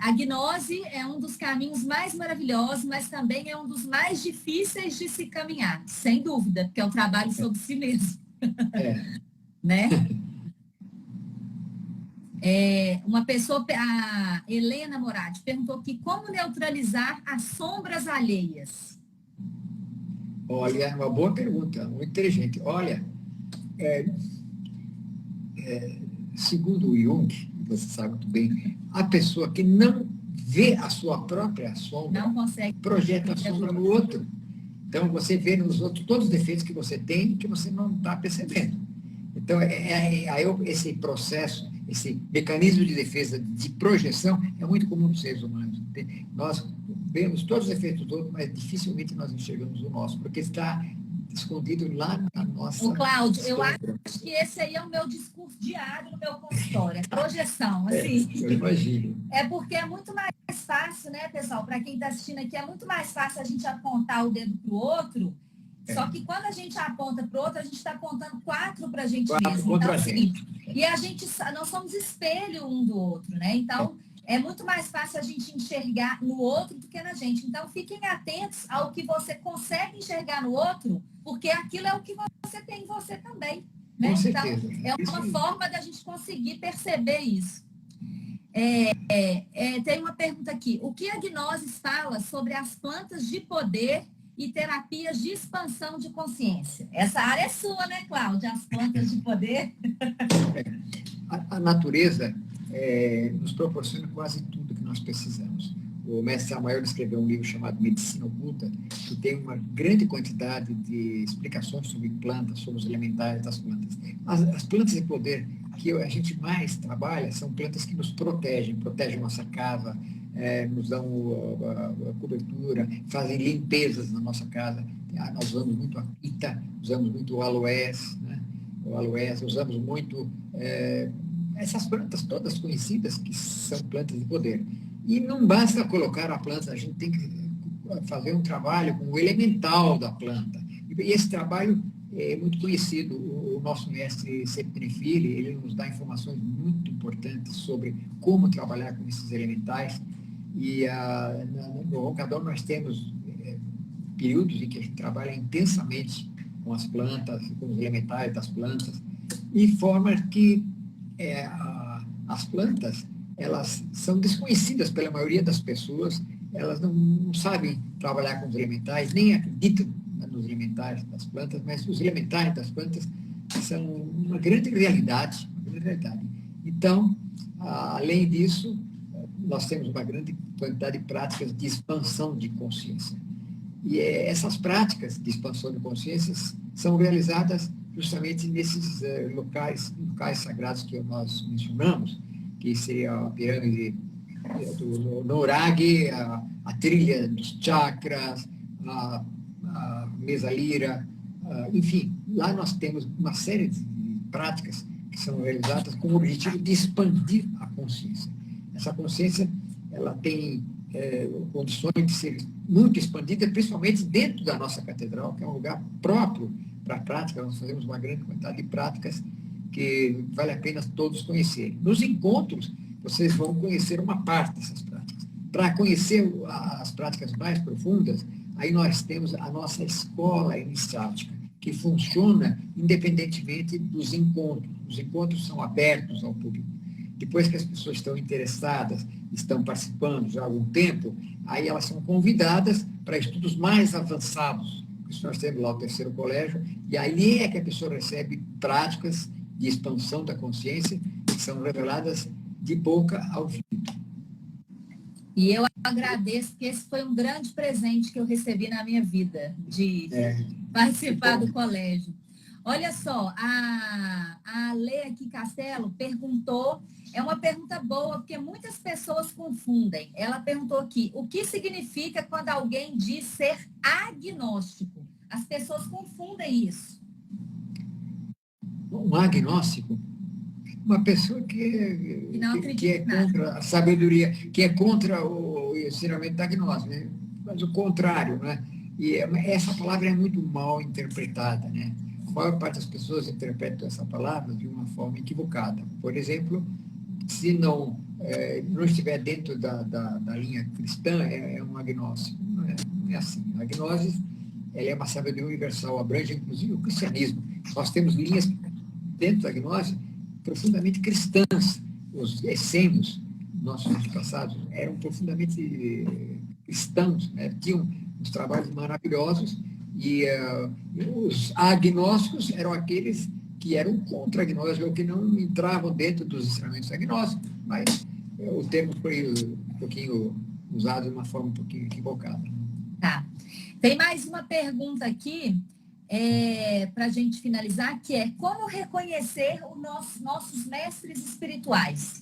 A gnose é um dos caminhos mais maravilhosos, mas também é um dos mais difíceis de se caminhar, sem dúvida, porque é um trabalho sobre si mesmo. Né? Uma pessoa, a Helena Moratti, perguntou aqui como neutralizar as sombras alheias. Olha, é uma boa pergunta, muito inteligente. Olha, segundo o Jung, você sabe muito bem, a pessoa que não vê a sua própria sombra, não consegue, projeta a sombra no outro. Então, você vê nos outros todos os defeitos que você tem e que você não está percebendo. Então, esse processo, esse mecanismo de defesa, de projeção, é muito comum nos seres humanos. Nós vemos todos os defeitos do outro, mas dificilmente nós enxergamos o nosso, porque está escondido lá na nossa... Cláudio, eu acho acho que esse aí é o meu discurso diário no meu consultório, é projeção, assim. Eu imagino. É porque é muito mais fácil, né, pessoal? Para quem está assistindo aqui, é muito mais fácil a gente apontar o dedo para o outro. Só que quando a gente aponta para o outro, a gente está apontando 4 para a gente mesmo. Então, assim, nós somos espelho um do outro, né? Então, é muito mais fácil a gente enxergar no outro do que na gente. Então, fiquem atentos ao que você consegue enxergar no outro, porque aquilo é o que você tem em você também. Né? Com certeza. Então, é uma forma da gente conseguir perceber isso. Tem uma pergunta aqui. O que a Gnosis fala sobre as plantas de poder e terapias de expansão de consciência? Essa área é sua, né, Cláudia? As plantas de poder. A natureza nos proporciona quase tudo que nós precisamos. O mestre Samael escreveu um livro chamado Medicina Oculta, que tem uma grande quantidade de explicações sobre plantas, sobre os elementais das plantas. As plantas de poder que a gente mais trabalha são plantas que nos protegem nossa casa, nos dão a cobertura, fazem limpezas na nossa casa. Nós usamos muito a pita, usamos muito o aloés, né? Usamos muito essas plantas todas conhecidas, que são plantas de poder. E não basta colocar a planta, a gente tem que fazer um trabalho com o elemental da planta. E esse trabalho é muito conhecido. O nosso mestre Sepnefili, ele nos dá informações muito importantes sobre como trabalhar com esses elementais. E no Roncador nós temos períodos em que a gente trabalha intensamente com as plantas, com os elementais das plantas, e forma que as plantas, elas são desconhecidas pela maioria das pessoas, elas não sabem trabalhar com os elementais, nem acreditam nos elementais das plantas, mas os elementais das plantas são uma grande realidade. Então, além disso, nós temos uma grande quantidade de práticas de expansão de consciência. E essas práticas de expansão de consciências são realizadas justamente nesses locais sagrados que nós mencionamos, que seria a pirâmide do Nurag, a trilha dos chakras, a mesa lira, enfim, lá nós temos uma série de práticas que são realizadas com o objetivo de expandir a consciência. Essa consciência, ela tem condições de ser muito expandida, principalmente dentro da nossa catedral, que é um lugar próprio para a prática. Nós fazemos uma grande quantidade de práticas que vale a pena todos conhecerem. Nos encontros, vocês vão conhecer uma parte dessas práticas. Para conhecer as práticas mais profundas, aí nós temos a nossa escola iniciática, que funciona independentemente dos encontros. Os encontros são abertos ao público. Depois que as pessoas estão interessadas, estão participando já há algum tempo, aí elas são convidadas para estudos mais avançados. Nós temos lá o terceiro colégio, e ali é que a pessoa recebe práticas de expansão da consciência, que são reveladas de boca ao ouvido. E eu agradeço, porque esse foi um grande presente que eu recebi na minha vida, de participar do colégio. Olha só, a Lê aqui Castelo perguntou, é uma pergunta boa, porque muitas pessoas confundem. Ela perguntou aqui, o que significa quando alguém diz ser agnóstico? As pessoas confundem isso. Um agnóstico? Uma pessoa que é contra a sabedoria, que é contra o ensinamento da gnose, né? Mas o contrário, né? E essa palavra é muito mal interpretada, né? A maior parte das pessoas interpretam essa palavra de uma forma equivocada. Por exemplo, se não estiver dentro da linha cristã, é um agnóstico. Não é assim. A gnose, ela é uma sabedoria universal, abrange inclusive o cristianismo. Nós temos linhas dentro da gnose profundamente cristãs. Os essênios, nossos antepassados, eram profundamente cristãos, né? Tinham uns trabalhos maravilhosos, e os agnósticos eram aqueles que eram contra a gnose, ou que não entravam dentro dos ensinamentos da gnose, mas o termo foi um pouquinho usado de uma forma um pouquinho equivocada. Tá. Tem mais uma pergunta aqui, para a gente finalizar, que é como reconhecer os nossos mestres espirituais?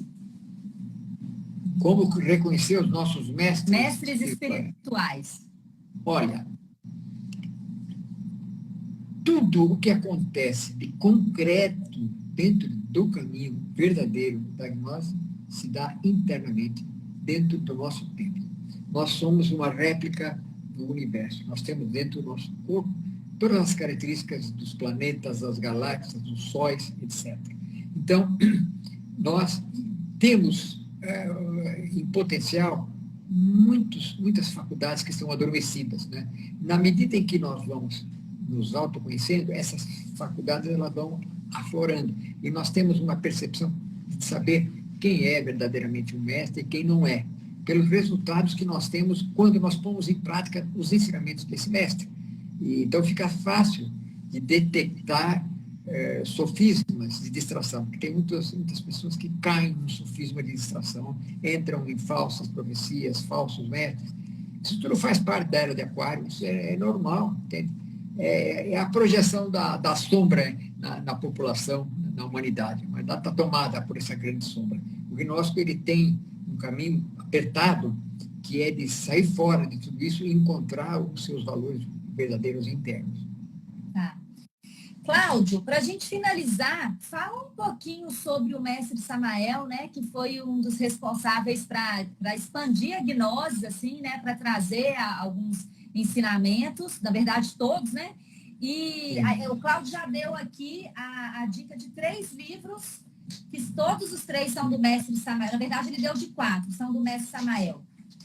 Como reconhecer os nossos mestres espirituais? Olha, tudo o que acontece de concreto dentro do caminho verdadeiro da gnose se dá internamente dentro do nosso templo. Nós somos uma réplica do universo. Nós temos dentro do nosso corpo todas as características dos planetas, das galáxias, dos sóis, etc. Então, nós temos em potencial muitas faculdades que estão adormecidas, né? Na medida em que nós vamos nos autoconhecendo, essas faculdades elas vão aflorando. E nós temos uma percepção de saber quem é verdadeiramente um mestre e quem não é, pelos resultados que nós temos quando nós pomos em prática os ensinamentos desse mestre. E, então, fica fácil de detectar sofismas de distração, porque tem muitas pessoas que caem no sofisma de distração, entram em falsas profecias, falsos mestres. Isso tudo faz parte da era de Aquário, isso é normal, entende? É a projeção da sombra na população, na humanidade, mas está tomada por essa grande sombra. O gnóstico ele tem um caminho apertado, que é de sair fora de tudo isso e encontrar os seus valores verdadeiros internos. Tá. Cláudio, para a gente finalizar, fala um pouquinho sobre o mestre Samael, né, que foi um dos responsáveis para expandir a gnose, assim, né, para trazer alguns ensinamentos, na verdade todos, né? E o Cláudio já deu aqui a dica de 3 livros, que todos os 3 são do mestre Samael. Na verdade, ele deu de 4, são do mestre Samael.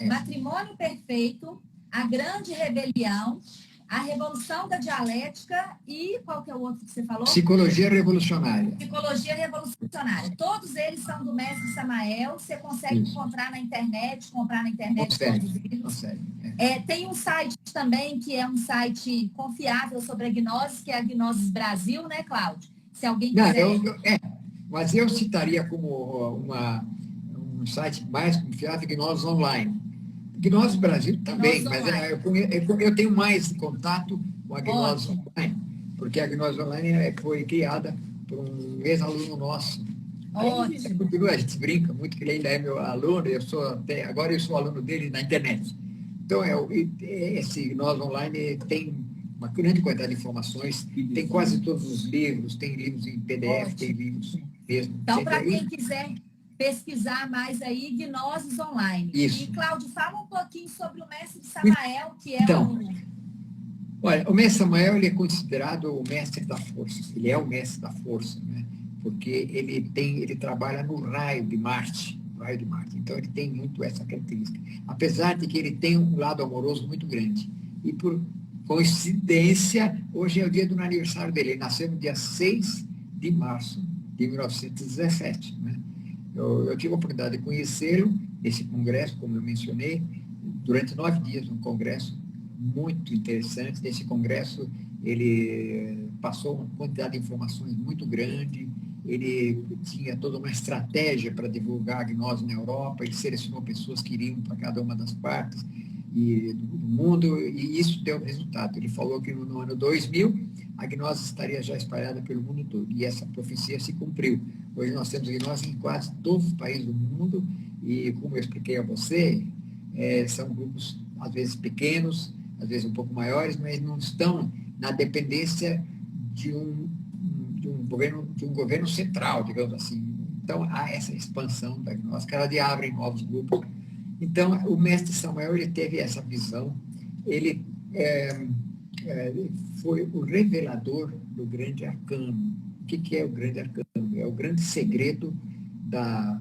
Matrimônio Perfeito, A Grande Rebelião, A Revolução da Dialética e qual que é o outro que você falou? Psicologia Revolucionária. Psicologia Revolucionária. Todos eles são do mestre Samael. Você consegue encontrar na internet, comprar na internet todos os livros. Tem um site também, que é um site confiável sobre a gnose, que é a Gnosis Brasil, né, Cláudio? Se alguém quiser... Mas eu citaria como um site mais confiável, Gnosis Online. Gnose Brasil também, mas eu tenho mais contato com a Gnose Online, porque a Gnose Online foi criada por um ex-aluno nosso. A gente brinca muito que ele ainda é meu aluno, agora eu sou aluno dele na internet. Então, esse Gnose Online tem uma grande quantidade de informações, tem quase todos os livros, tem livros em PDF, tem livros mesmo. Então, para quem quiser pesquisar mais aí, Gnosis Online. Isso. E, Cláudio, fala um pouquinho sobre o mestre Samael, que é Olha, o mestre Samael ele é considerado o mestre da força. Ele é o mestre da força, né? Porque ele trabalha no raio de Marte. Então, ele tem muito essa característica. Apesar de que ele tem um lado amoroso muito grande. E, por coincidência, hoje é o dia do aniversário dele. Ele nasceu no dia 6 de março de 1917, né? Eu tive a oportunidade de conhecê-lo nesse congresso, como eu mencionei, durante 9 dias, um congresso muito interessante. Nesse congresso, ele passou uma quantidade de informações muito grande, ele tinha toda uma estratégia para divulgar a gnose na Europa, ele selecionou pessoas que iriam para cada uma das partes do mundo, e isso deu resultado. Ele falou que no ano 2000, a gnose estaria já espalhada pelo mundo todo, e essa profecia se cumpriu. Hoje nós temos gnose em quase todos os países do mundo, e como eu expliquei a você, são grupos, às vezes pequenos, às vezes um pouco maiores, mas não estão na dependência de um governo central, digamos assim. Então, há essa expansão da gnose, cada dia abrem novos grupos. Então, o mestre Samael, ele teve essa visão, ele foi o revelador do grande arcano. O que é o grande arcano? É o grande segredo da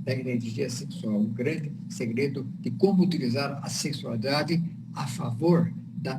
energia sexual, o grande segredo de como utilizar a sexualidade a favor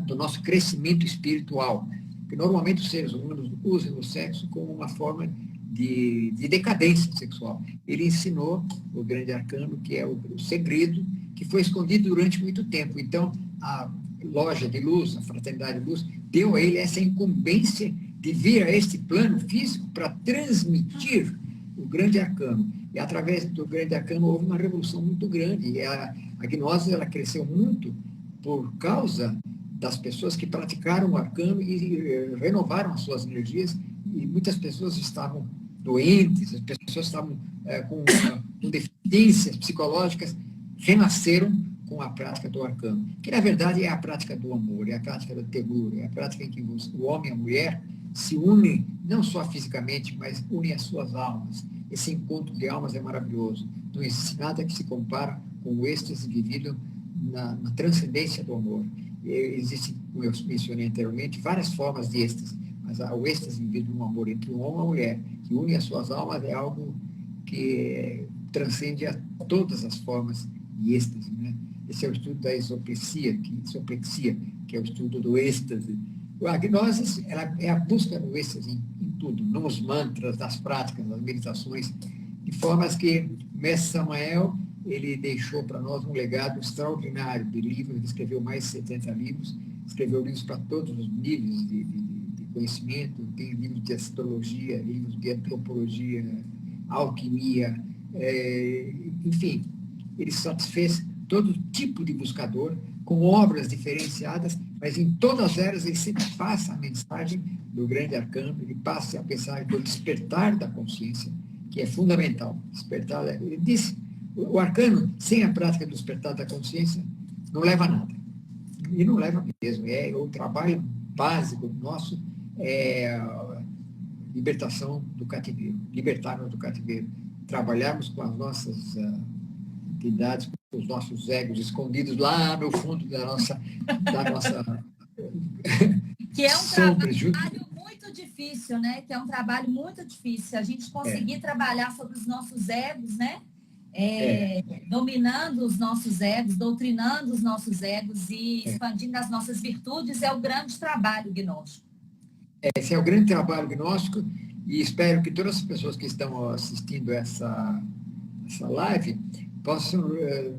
do nosso crescimento espiritual. Porque normalmente os seres humanos usam o sexo como uma forma de decadência sexual. Ele ensinou o grande arcano, que é o segredo, que foi escondido durante muito tempo. Então, a loja de luz, a fraternidade de luz, deu a ele essa incumbência de vir a este plano físico para transmitir o grande arcano. E através do grande arcano houve uma revolução muito grande. E a gnose ela cresceu muito por causa das pessoas que praticaram o arcano e renovaram as suas energias, e muitas pessoas estavam doentes, as pessoas estavam com deficiências psicológicas, renasceram com a prática do arcano, que na verdade é a prática do amor, é a prática da ternura, é a prática em que o homem e a mulher se unem, não só fisicamente, mas unem as suas almas. Esse encontro de almas é maravilhoso. Não existe nada que se compara com o êxtase vivido na transcendência do amor. Existem, como eu mencionei anteriormente, várias formas de êxtase, mas o êxtase vivido no amor entre um homem e uma mulher, que une as suas almas, é algo que transcende a todas as formas de êxtase, né? Esse é o estudo da isoplexia, que é o estudo do êxtase. A gnose, ela é a busca do êxtase em tudo, nos mantras, nas práticas, nas meditações, de formas que o mestre Samael, ele deixou para nós um legado extraordinário de livros, ele escreveu mais de 70 livros, escreveu livros para todos os níveis de conhecimento, tem livros de astrologia, livros de antropologia, alquimia, enfim, ele satisfez todo tipo de buscador, com obras diferenciadas, mas em todas elas ele sempre passa a mensagem do grande arcano, ele passa a mensagem do despertar da consciência, que é fundamental. Despertar, ele disse, o arcano, sem a prática do despertar da consciência, não leva a nada. E não leva mesmo. O trabalho básico nosso é a libertação do cativeiro, libertar-nos do cativeiro. Trabalharmos com as nossas entidades, com os nossos egos escondidos lá no fundo da nossa que é um trabalho muito difícil, né? Que é um trabalho muito difícil. A gente conseguir trabalhar sobre os nossos egos, né? Dominando os nossos egos, doutrinando os nossos egos e expandindo as nossas virtudes é o grande trabalho gnóstico. Esse é o grande trabalho gnóstico e espero que todas as pessoas que estão assistindo essa live possam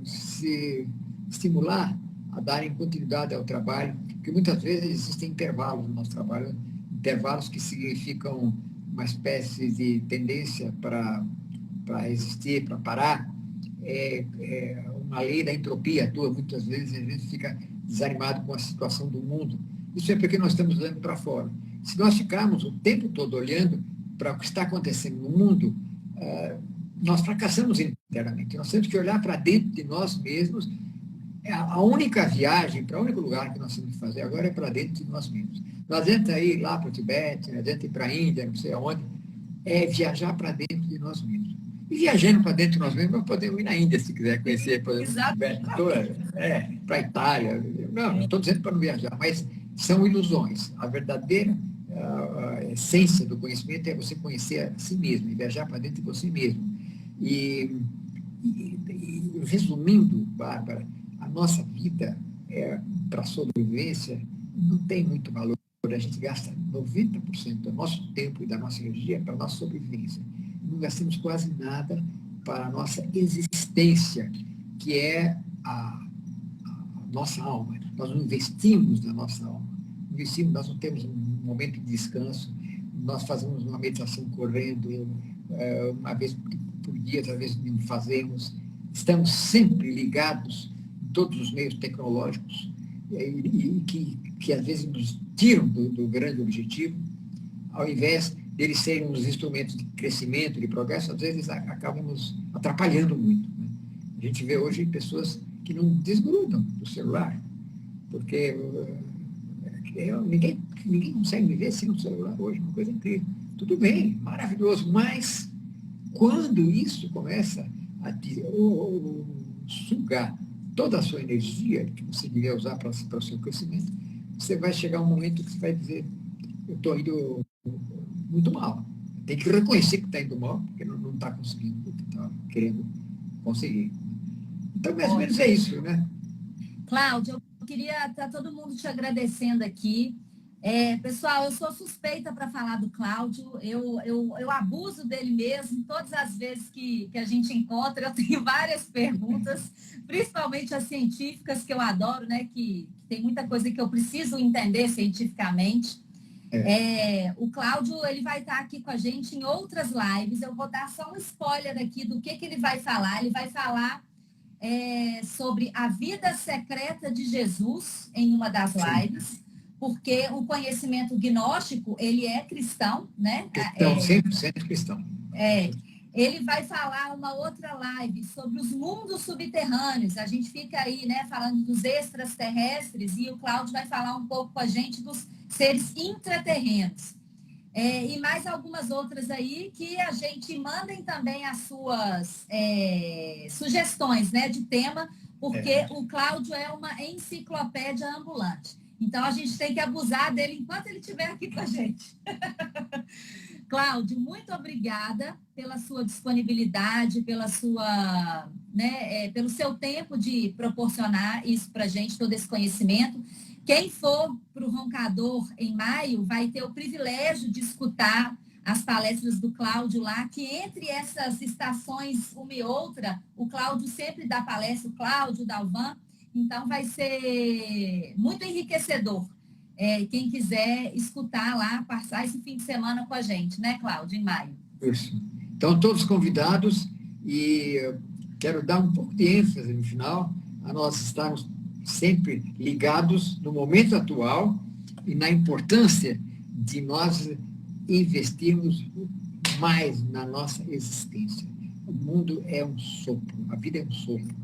se estimular a darem continuidade ao trabalho, porque muitas vezes existem intervalos no nosso trabalho, intervalos que significam uma espécie de tendência para existir, para parar, uma lei da entropia atua muitas vezes, a gente fica desanimado com a situação do mundo. Isso é porque nós estamos olhando para fora. Se nós ficarmos o tempo todo olhando para o que está acontecendo no mundo, nós fracassamos internamente. Nós temos que olhar para dentro de nós mesmos. A única viagem, para o único lugar que nós temos que fazer agora é para dentro de nós mesmos. Não adianta ir lá para o Tibete, não adianta ir para a Índia, não sei aonde, é viajar para dentro de nós mesmos. E viajando para dentro de nós mesmos, nós podemos ir na Índia, se quiser conhecer, por exemplo, o Tibete, para a Itália. Não estou dizendo para não viajar, mas são ilusões. A verdadeira a essência do conhecimento é você conhecer a si mesmo, e viajar para dentro de você mesmo. E resumindo, Bárbara, a nossa vida para a sobrevivência não tem muito valor. A gente gasta 90% do nosso tempo e da nossa energia para a nossa sobrevivência. Não gastamos quase nada para a nossa existência, que é a nossa alma. Nós não investimos na nossa alma. Nós não temos um momento de descanso, nós fazemos uma meditação correndo, uma vez por dia, às vezes não fazemos. Estamos sempre ligados em todos os meios tecnológicos e que às vezes nos tiram do grande objetivo, ao invés deles serem uns instrumentos de crescimento, de progresso, às vezes acabam nos atrapalhando muito, né? A gente vê hoje pessoas que não desgrudam do celular, porque ninguém consegue viver sem o celular hoje, uma coisa incrível. Tudo bem, maravilhoso, mas quando isso começa a sugar toda a sua energia que você devia usar para o seu crescimento, você vai chegar um momento que você vai dizer, eu estou indo muito mal. Tem que reconhecer que está indo mal, porque não está conseguindo o que está querendo conseguir. Então, mais ou menos é isso, né? Cláudio, eu queria estar todo mundo te agradecendo aqui. Pessoal, eu sou suspeita para falar do Cláudio, eu abuso dele mesmo, todas as vezes que a gente encontra, eu tenho várias perguntas, principalmente as científicas, que eu adoro, né? Que tem muita coisa que eu preciso entender cientificamente. O Cláudio, ele vai estar aqui com a gente em outras lives, eu vou dar só um spoiler aqui do que ele vai falar. Ele vai falar sobre a vida secreta de Jesus em uma das lives, porque o conhecimento gnóstico, ele é cristão, né? Cristão, 100% cristão. Ele vai falar uma outra live sobre os mundos subterrâneos. A gente fica aí, né, falando dos extraterrestres e o Cláudio vai falar um pouco com a gente dos seres intraterrenos. E mais algumas outras aí que a gente mandem também as suas sugestões, né, de tema, porque o Cláudio é uma enciclopédia ambulante. Então, a gente tem que abusar dele enquanto ele estiver aqui com a gente. Cláudio, muito obrigada pela sua disponibilidade, pela sua, pelo seu tempo de proporcionar isso para a gente, todo esse conhecimento. Quem for para o Roncador em maio vai ter o privilégio de escutar as palestras do Cláudio lá, que entre essas estações, uma e outra, o Cláudio sempre dá palestra, o Cláudio, o Dalvan, então vai ser muito enriquecedor. Quem quiser escutar lá, passar esse fim de semana com a gente, né, Cláudio, em maio. Isso. Então, todos convidados, e quero dar um pouco de ênfase no final, a nós estarmos sempre ligados no momento atual e na importância de nós investirmos mais na nossa existência. O mundo é um sopro, a vida é um sopro.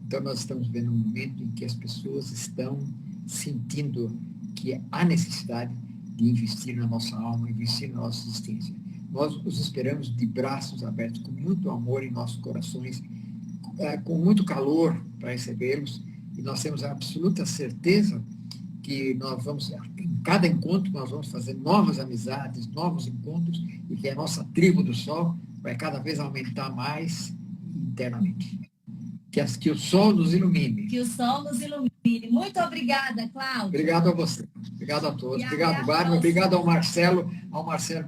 Então, nós estamos vendo um momento em que as pessoas estão sentindo que há necessidade de investir na nossa alma, investir na nossa existência. Nós os esperamos de braços abertos, com muito amor em nossos corações, com muito calor para recebê-los, e nós temos a absoluta certeza que nós vamos, em cada encontro, nós vamos fazer novas amizades, novos encontros, e que a nossa tribo do sol vai cada vez aumentar mais internamente. Que o sol nos ilumine. Que o sol nos ilumine. Muito obrigada, Cláudio. Obrigado a você. Obrigado a todos. Obrigado, Bárbara. Obrigado ao Marcelo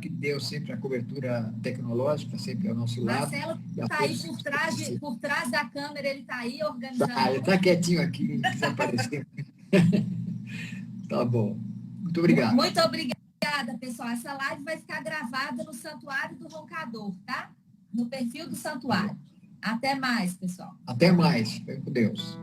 que deu sempre a cobertura tecnológica, sempre ao nosso lado. Marcelo está aí por trás da câmera, ele está aí organizando. Ele está quietinho aqui, não quiser aparecer. Tá bom. Muito obrigado. Muito obrigada, pessoal. Essa live vai ficar gravada no Santuário do Roncador, tá? No perfil do Santuário. Até mais, pessoal. Até mais. Fique com Deus.